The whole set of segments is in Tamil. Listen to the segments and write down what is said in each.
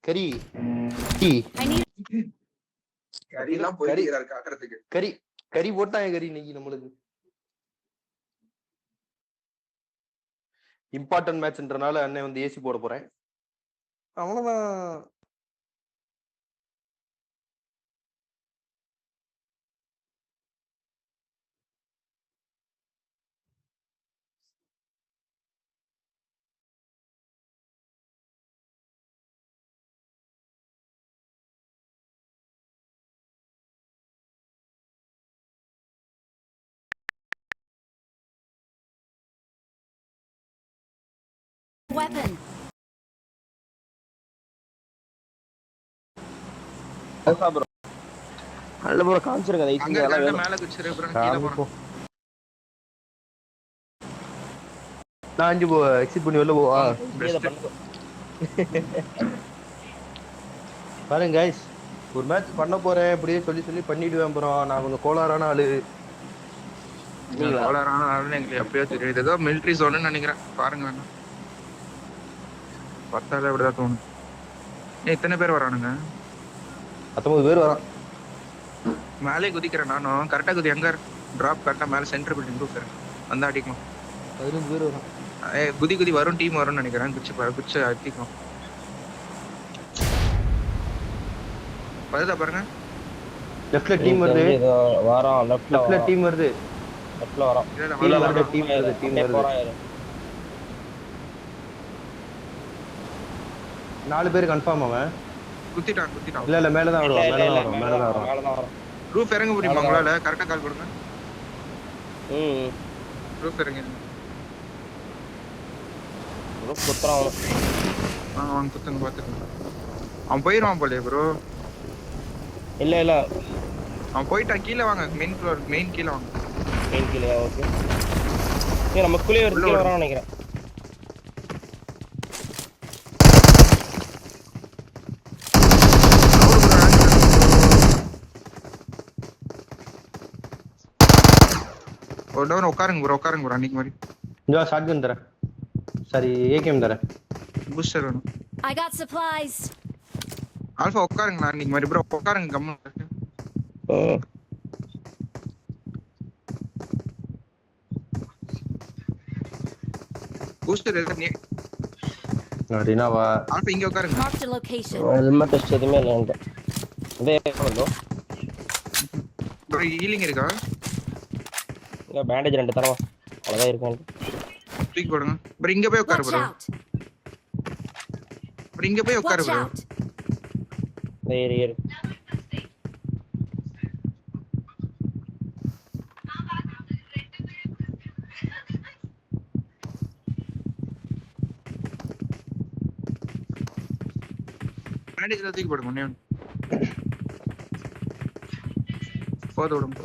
கறி கறிலாம் போயிட்டு காட்டுறதுக்கு கறி போட்டாங்க கறி இன்னைக்கு நம்மளுக்கு இம்பார்ட்டன்ட் மேட்ச்ன்றனால அண்ணன் வந்து ஏசி போட போறேன். அவ்வளவுதான். Weapon. நல்ல ப்ரோ காமிச்சிருங்க அங்க கரெக்ட்டா மேல குச்சிரு ப்ரோ கீழ போறோம். நான் அஞ்சு போ எக்ஸிட் பண்ணி வெளில போவா. பாருங்க गाइस ஒரு மேட்ச் பண்ண போறேன் அப்படியே சொல்லி பண்ணிடுவேன் ப்ரோ. நான் கொஞ்சம் கோளாறான ஆளு. நீங்க கோளாறான ஆளுன்னு எனக்கு எப்பயோ தெரியும். ஏதோ மிலிட்டரி ஜோன்னு நினைக்கிறேன். பாருங்க வேணா. பத்தால அப்படிதான் தோணும். எத்தனை பேர் வரானுங்க? 19 பேர் வரான். மேலே குதிக்கிறேன் நானும். கரெக்டா குதி எங்க டிராப் கரெக்டா மேல சென்டர் பில்டிங் ரூஃப் வந்தா அடிக்கலாம். 15 பேர் வரான். குதி வரும் டீம் வரும்னு நினைக்கிறேன். குச்சி அடிக்கலாம். வருதா பாருங்க. லெஃப்ட்ல டீம் வருது. வாரம் லெஃப்ட்ல டீம் வருது. லெஃப்ட்ல வரோம். டீம் வருது. 4 பேர் கன்ஃபார்ம் அவன். குத்திட்டான். இல்ல மேல தான் வரும். ரூஃப் இறங்க முடியுமா உங்களால? கரெக்ட்டா கால் கொடுங்க. ரூஃப் இறங்க. ரூஃப் குத்துறான். அவன் குத்துங்க பாத்துக்கங்க. அவன் போயிடுவான் போலே ப்ரோ. இல்ல அவன் போயிட்டான். கீழ வாங்க. மெயின் ஃப்ளோர் கீழ வாங்க. மெயின் கீழ ஓகே. நம்ம குளிய கீழ வரான்னு நினைக்கிறேன். ஒரு டவுன் உட்காருங்க ப்ரோ அன்னைக்கு மாதிரி. இந்த ஷாட்கன் தரேன். சரி ஏகேஎம் தரேன். பூஸ்டர் வேணும். I got supplies. ஆல்பா உட்காருங்க நான் அன்னைக்கு மாதிரி ப்ரோ உட்காருங்க கம்மன். பூஸ்டர் எதுனே அடினாவா. ஆல்பா இங்க உட்காருங்க. Mark the location. Helmet test எதுமே இல்ல என்கிட்ட. இதே பண்ணோ. ப்ரோ ஹீலிங் இருக்கா? இங்க பேண்டேஜ் 2 தரவா. அவ்வளவுதான் இருக்கு. தூக்கி போடுங்க. ப்ரோ இங்க போய் உட்காரு ப்ரோ. இங்க போய் உட்காரு ப்ரோ. ஏறு. பேண்டேஜ்ல தூக்கி போடுங்க ஒண்ணே. போடு விடுங்க.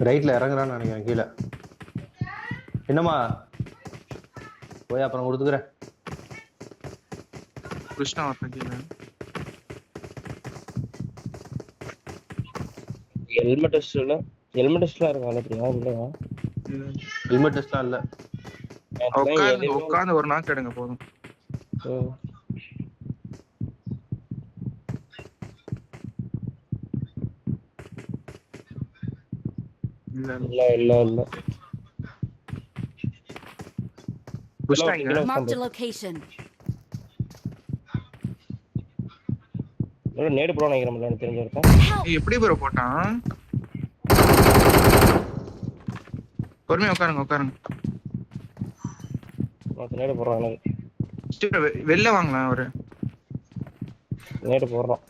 ரைட்ல இறங்குறான்னு நினைக்கிறேன் கீழே. என்னம்மா போய் அப்புறம் கொடுத்துக்கிறேன். கிருஷ்ணா வரீங்க. ஹெல்மெட் டெஸ்ட்ல இருக்கு அலத்தியா இல்லையா? ஹெல்மெட் டெஸ்ட்லாம் இல்ல. உட்கார்ந்து ஒரு நாக்கு எடுங்க போதும். இல்ல Mark the location. நேடு ப்ரோ நினைக்கிறேன் எனக்கு தெரிஞ்ச வரைக்கும். எப்படி ப்ரோ போட்டான்? பொறுமையா உட்காருங்க. நான் நேடு போடுறேன் எனக்கு. வெளில வாங்கலாம் ஒரு நேடு போடுறோம்.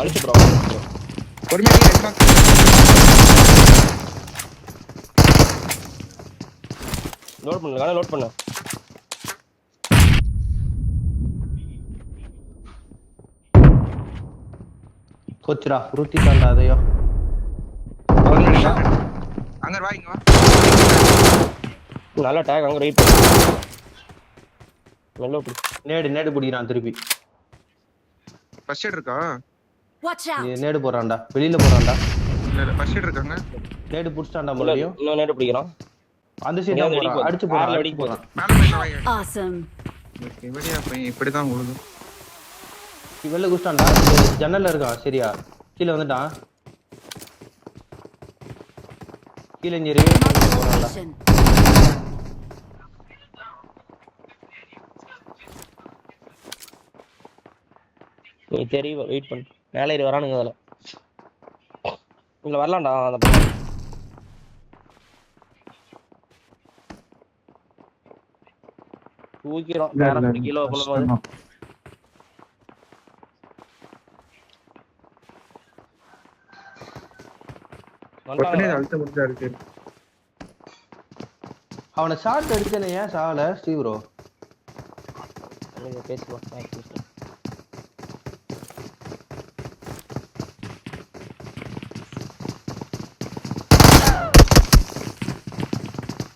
அழிச்சு ப்ரோ. பொறுமையா லோட் பண்ணு. கோச்சுடா உருட்டி தாண்டா அதையோ. அங்க வா இங்க வா. நல்ல டேக் அங்க ரைட். நேடு பிடிக்கிறான் திருப்பி. ஃபர்ஸ்ட் எய்ட் இருக்கா? Watch out! நேடு போறான்டா, வெளியில போறான்டா. இல்ல ஃபர்ஸ்ட் எய்ட் இருக்காங்க. நேடு புடிச்சிட்டான்டா மறுபடியும். இன்னும் நேடு பிடிக்கிறான். அந்த சைடு எங்கேயாவது போறான், வெடிக்க அடிச்சு போகுது. போறான், ஆறுல அடிச்சு வெடிக்க போறான். மேல போய் வாங்க. Awesome. இவடியா பையன் இப்படிதான் ஓடுது. வெளில குடிச்சிட்டான்டா, ஜன்னல்ல இருக்கான். சரியா கீழே வந்துட்டான். கீழே இங்க ரிவே போறான்டா. Location. நீ தெரியல வெயிட் பண்ணு. மேலே ஏறி வரானுங்க அதுல. இங்க வரலாம்டா அந்த பக்கம். தூக்கிறோம் நேரா கீழே போகும்போது. உடனே அழுத்த முடிஞ்சா இருக்கு. அவனை ஷார்ட் அடிச்சேனே, ஏன் சாவல ஸ்டீவ்ரோ? பேசுவோம்.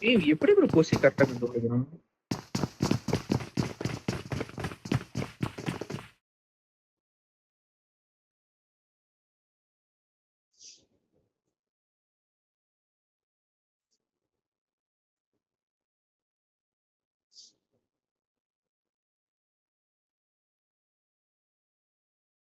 ஏய் எப்படி ப்ரோ போசி கரெக்டா கண்டுபிடிக்கிறான்?